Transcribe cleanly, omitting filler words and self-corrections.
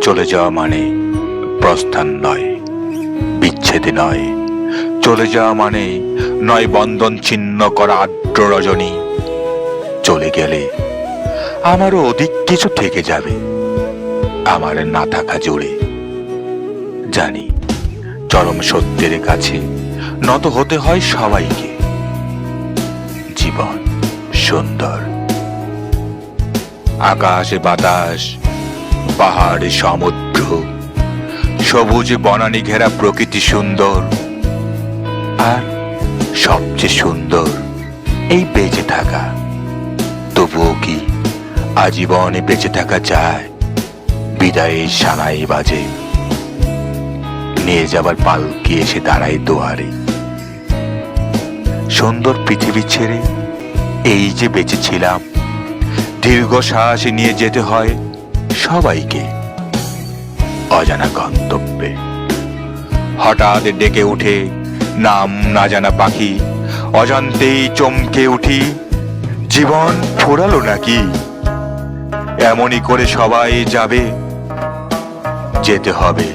চলে যাওয়া মানে প্রস্থান নয়, বিচ্ছেদে নয়। চলে যাওয়া মানে নয় বন্ধন ছিন্ন করা আর্দ্র রজনী। চলে গেলে আমারও অধিক কিছু থেকে যাবে আমার না থাকা জুড়ে। জানি চরম সত্যের কাছে নত হতে হয় সবাইকে। জীবন সুন্দর, আকাশে বাতাস, পাহাড়ে সমুদ্র, সবুজে বনানী ঘেরা প্রকৃতি সুন্দর। আর সবচেয়ে সুন্দর এই বেঁচে থাকা। তবুও কি আজীবনে বেঁচে থাকা যায়? বিদায়ের সানাই বাজে, নিয়ে যাবার পালকি এসে দাঁড়ায় দুয়ারে। সুন্দর পৃথিবী ছেড়ে এই যে বেঁচেছিলাম, দীর্ঘ শ্বাস নিয়ে যেতে হয় সবাইকে অজানা গন্তব্যে। হঠাৎ ডেকে উঠে নাম না জানা পাখি, অজান্তেই চমকে উঠি। জীবন ফুরালো নাকি? এমনই করে সবাই যাবে, যেতে হবে